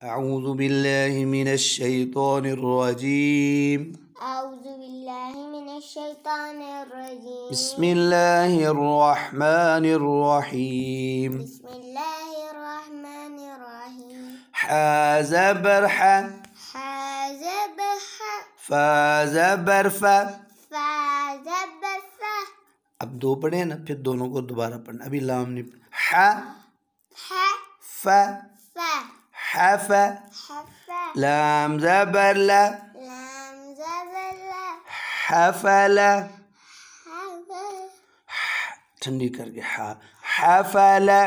अऊज़ु बिल्लाहि मिनश शैतानिर रजीम। अऊज़ु बिल्लाहि मिनश शैतानिर रजीम। बिस्मिल्लाहिर रहमानिर रहीम। बिस्मिल्लाहिर रहमानिर रहीम। हा ज़बर हा, हा ज़बर हा, फा ज़बर फा। फा ज़बर फा। अब दो पढ़े ना, फिर दोनों को दोबारा पढ़ना। अभी लाम नहीं। हा हा फा, फा, हफ़ा। हफ़ा। लाम ज़बर ला, लाम ज़बर ला, हफ़ला। हफ़ला, ठंडी करके हा, हफ़ला।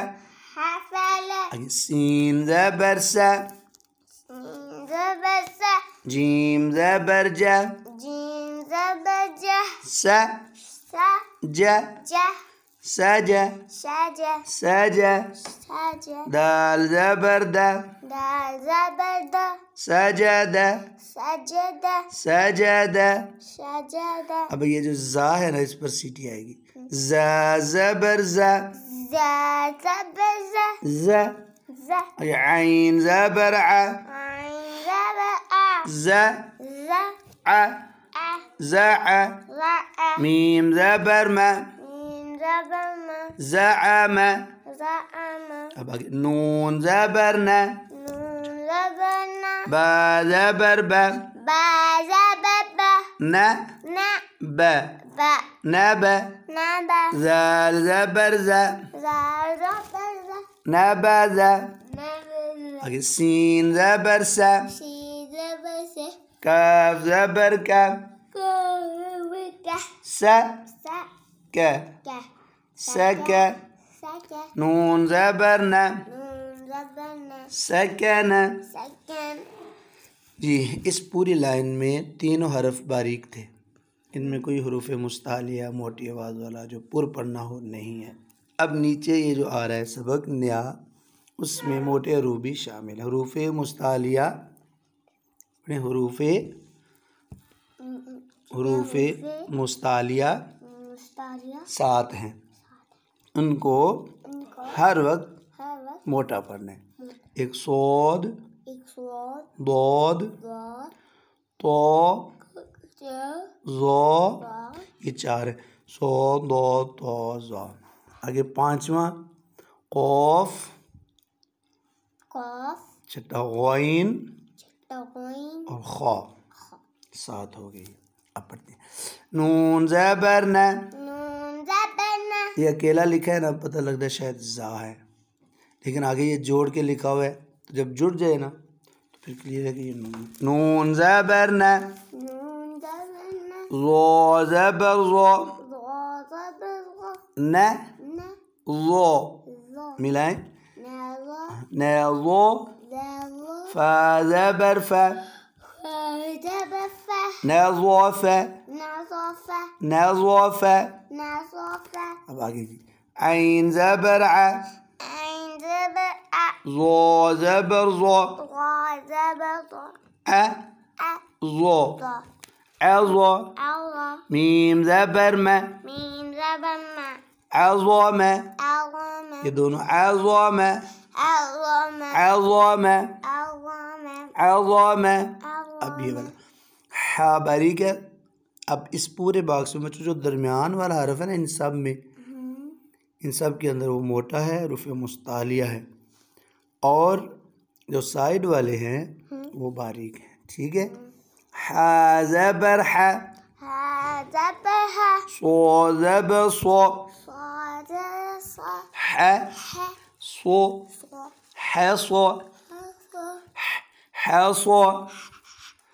हफ़ला। सीन ज़बर सा, सीन ज़बर सा, जीम ज़बर जा, जीम ज़बर जा, सा सा जा, जा, सजा शाजा, सजा। शाजा। दाल ज़बर दा, दाल ज़बर दा, सजदा सजदा, सजदा। सजदा। अब ये जो जा है ना, इस पर सीटी आएगी। जा ज़बर जा, ज़ा ज़बर ज़ा, ज़ा। ज़ा। आइन ज़बर आ, आइन ज़बर आ, ज़ा ज़ा आ, आ, ज़ा आ। ज़ा आ। मीम ज़बर मा, मीम ज़बर मा, ज़अमा। ज़अमा। अब आगे नून ज़बर ना, नून ज़बर ना, बा ज़बर बा, बा ज़बर बा, ना ना बा, बा, नबा। ना बा, ज़ाल ज़बर ज़ा, ज़ाल ज़बर ज़ा, नबाज़ा। नबा। आगे सीन ज़बर सा, शीन ज़बर से, काफ ज़बर का, का, सा सा का, का, सका। सका। नून ज़बर ना, नून ज़बर ना, सकना। सकन। जी, इस पूरी लाइन में तीनों हरफ बारीक थे। इनमें कोई हुरूफ मुस्तालिया मोटी आवाज़ वाला जो पुर पढ़ना हो नहीं है। अब नीचे ये जो आ रहा है सबक नया, उसमें मोटे हरूफ भी शामिल है। हुरूफ मुस्तालिया, हुरूफ मुस्तालिया मुस्तालिया 7 हैं। उनको उनको हर वक्त हर वक्त मोटा पढ़ना है। एक सोद, एक स्वाद, दोद, दाद, तो, जो, वाव, ये 4 है। सो दो तो जो। आगे 5वां कौफ, कॉफ, छठा गौइन तगोइन, और खा। 7 हो गई। अब पढ़ते हैं। नून ज़बर ना, नून ज़बर ना, ये अकेला लिखा है ना, पता लगता है शायद जा है, लेकिन आगे ये जोड़ के लिखा हुआ है, तो जब जुड़ जाए ना तो फिर क्लियर है कि ये नून ज़बर ना, नून ज़बर ना, ज़ो ज़बर ज़ो, ज़ो ज़बर ज़ो, न न, ज़ो ज़ो, मिलाएं, न ज़ो, न ज़ो। ज़ो, फा ज़बर फा, ज़बर फा, न ज़ो फा, न ज़ोफ़ा, न ज़ो फा। न ज़ोफ़ा। अब आगे की आइन ज़बर आ, आइन ज़बर आ, ज़ो ज़बर ज़ो, ज़ो ज़बर ज़ो, आ आ, ज़ो, ज़ो, अज़ो। अल्लाह। मीम ज़बर मा, मीम ज़बर मा, अज़ोमा। अल्लाह, ये दोनों अज़ोमा, अल्लाह, अज़ोमा, अल्लाह, अज़ोमा। अब ये अल्लाह। वाला हा बारीक है। अब इस पूरे बॉक्स में जो दरमियान वाला हरफ है ना, इन सब में, इन सब के अंदर वो मोटा है, रुफ़ मुस्तालिया है, और जो साइड वाले हैं वो बारीक हैं। ठीक है। हा ज़बर हा, हा ज़बर हा, सो ज़बर सो, सो ज़बर सो, हा हा सो, सो, हा सो, हा सो, हा सो।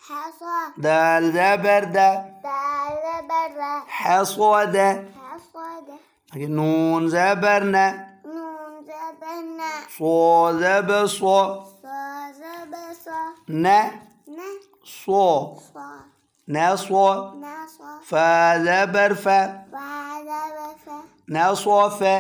हा सो, दाल ज़बर दा, दाल ज़बर दा, हा सो दा। हा सो दा, आगे नून ज़बर ना, नून ज़बर ना, सो ज़बर सो, सो ज़बर सो, न न, सो, सो, न सो। न सो, फा ज़बर फा, फा ज़बर फा, न सो फा,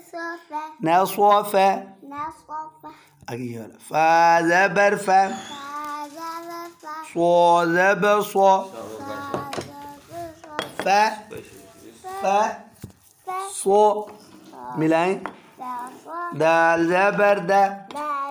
सोफ़ा, न सो फा। न सोफ़ा, आगे ये वाला फा ज़बर फा, फा ज़बर फा, सो ज़बर सो, फा ज़बर सो, फा फा फा सो मिलाएं। ज़ा सो, दाल ज़बर दा, दाल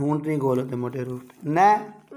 ਹੁਣ ਨਹੀਂ ਗੋਲਦੇ ਮੋਟੇ ਰੂਪ ਨਾ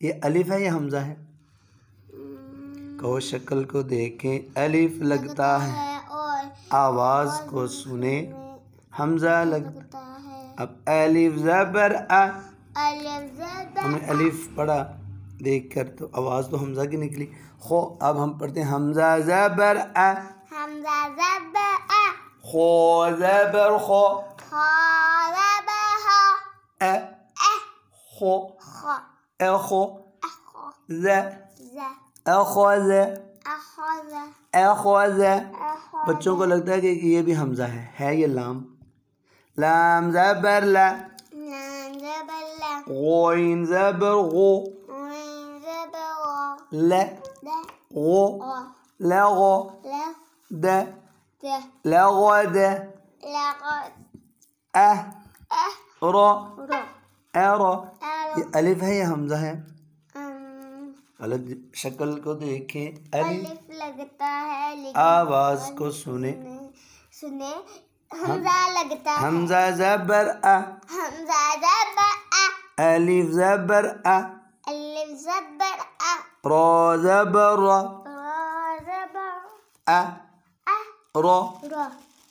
ये अलिफ है या हमजा है कहो शक्ल को देखें अलिफ लगता है और आवाज को सुने हमजा लगता लगता है अब अलिफ ज़बर अ अलिफ ज़बर हमने अलिफ पढ़ा देख कर तो आवाज़ तो हमजा की निकली खो अब हम पढ़ते हैं हमजा ज़बर अ हमजा ज़बर अ खो ज़बर खो खा ज़बर ह अ अ खो ख अखो अख ज़ ज़ अखोज़ अखज़ अखोज़ अख बच्चों को लगता है कि ये भी हमजा है ये लाम लाम ज़बर ला लाम ज़बर ला गोइन ज़बर गो ग़ीन ज़बर ग़ ल द गो ग़ लगो ल द द लगद लग़द अह अह रो रो एरो अरो ये अलिफ है या हमजा है अम, अलग शक्ल को देखें अलिफ अलिफ लगता है लेकिन आवाज को सुने सुने हमजा लगता है हमजा ज़बर अ हमजा ज़बर अ अलिफ ज़बर अ अलिफ ज़बर अ रो ज़बर रो रा ज़बर अ अ रो रो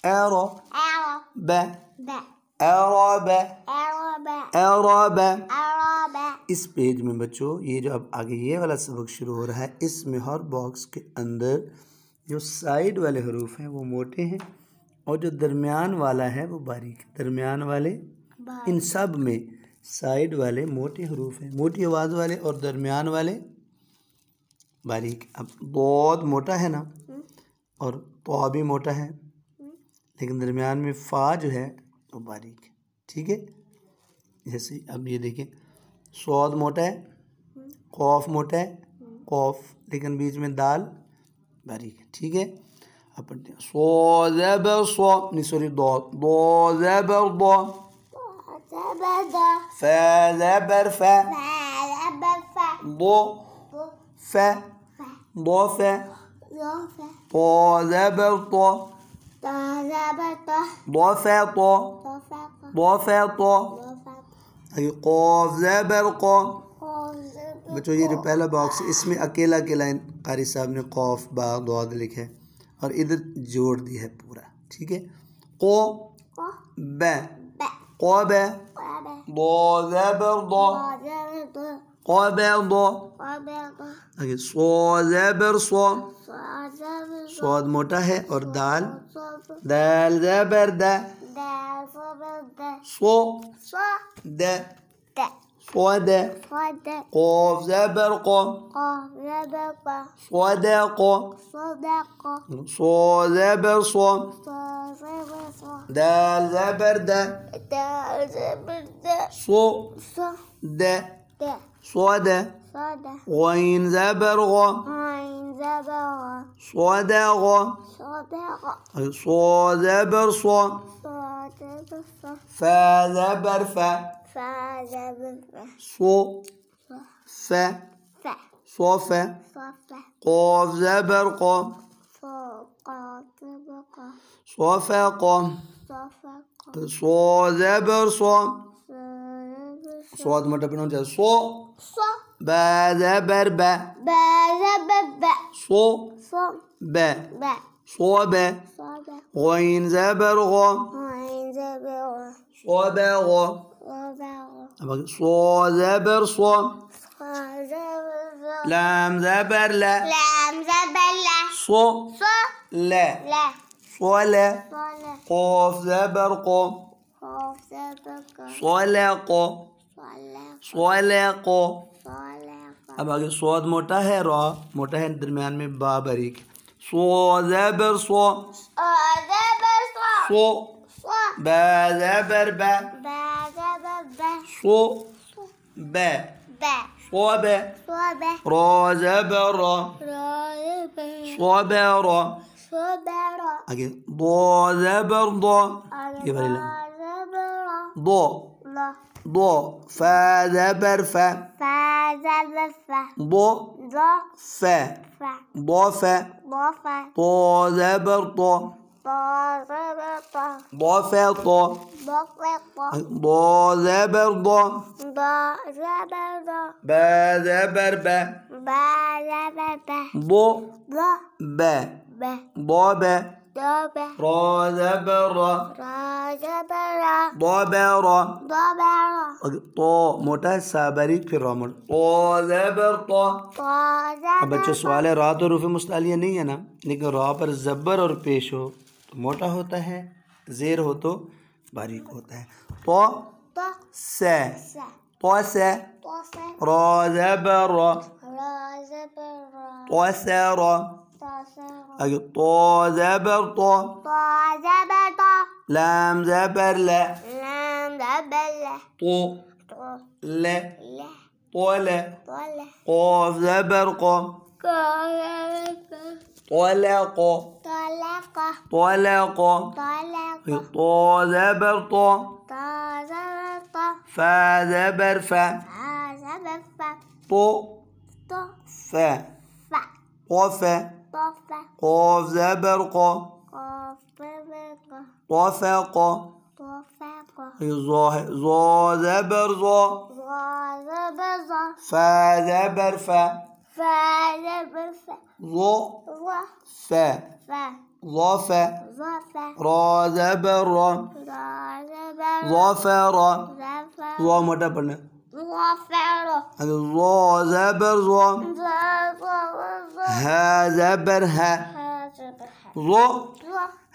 एरो एरो ब ब एरो ब एरो ब एरो ब एरो ब इस पेज में बच्चों ये जो अब आगे ये वाला सबक शुरू हो रहा है इसमें हर बॉक्स के अंदर जो साइड वाले हरूफ हैं वो मोटे हैं और जो दरमियान वाला है वो बारीक है। दरमियान वाले इन सब में साइड वाले मोटे हरूफ हैं, मोटी आवाज़ वाले, और दरमियान वाले बारीक। अब बहुत मोटा है ना, और तो भी मोटा है, लेकिन दरमियान में फ़ा जो है वो बारीक है। ठीक है, जैसे अब ये देखें, स्वाद मोटा है, खौफ मोटा है, खौफ, लेकिन बीच में दाल बारीक है। ठीक है, अब पढ़ते हैं सो ज़बर सो, नहीं सॉरी, दो ज़बर दो, फ ज़बर फ, दो फ, दो फ, तो ज़बर तो, दो फ तो, दो फ तो, क़ाफ ज़बर क़ा। बच्चों ये जो पहला बॉक्स है इसमें अकेला अकेला कारी साहब ने क़ाफ बा दाद लिखा है और इधर जोड़ दिया है पूरा। ठीक है, को ब, को ब, दो ज़बर दो, को ब दो, आगे सो ज़बर सो, स्वाद मोटा है, और दाल, दाल ज़बर द, सो द, सो द, क़ाफ ज़बर क़ा, सो द क़ा, सो ज़बर सो, दाल ज़बर द, सो द, सो द, ग़ैन ज़बर ग़ा, सो द ग़ा, सो ज़बर सो, फ ज़बर फ, सो फ, सो फ, क़ाफ ज़बर क़ा, सो फ क़ा, सो ज़बर सो, स्वाद मोटा पढ़ना चाहिए, सो ब ज़बर ब, सो ब, सो ब, ग़ैन ज़बर ग़ा, सो ब ग़ा, सो ज़बर सो, लाम ज़बर ल, सो ल, सो ल, क़ाफ ज़बर क़ा, सो ल क़ा, सो ल क़ा। अब आगे स्वाद मोटा है, रा मोटा है, दरमियान में बा बारीक। सो ज़बर सो, सो ब ज़बर ब, सो ब, सो ब, रा ज़बर रा, सो ब रा, आगे दो ज़बर दो, ये वाली लाइन, दो दो, फ ज़बर फ, दो फ, दो फ, तो ज़बर तो, दो फ तो, दो ज़बर दो, ब ज़बर ब, दो ब, दो ब, रा ज़बर रा, दो ब रा, तो मोटा है, सा बारीक, फिर रा मोटा, तो ज़बर तो। अब बच्चों सवाल है, रा तो रूफ़ मुस्तालिया नहीं है ना, लेकिन रा पर ज़बर और पेश हो तो मोटा होता है, ज़ेर हो तो बारीक होता है। तो से, तो से, रा ज़बर रा, तो से रा, आगे तो ज़बर तो, लाम ज़बर ल, तो ल, तो ल, क़ाफ ज़बर क़ा, तो ल क़ा, तो ल क़ा, तो ज़बर तो, फ ज़बर फ, तो फ, तो फ, क़ाफ ज़बर क़ा, तो फ क़ा, ज़ो है, ज़ो ज़बर ज़ो, फ ज़बर फ, ज़ो फ, ज़ो फ, रा ज़बर रा, ज़ो फ रा, ज़ो मोटा पढ़ना, ज़ो ज़बर ज़ो, ह ज़बर है, ज़ो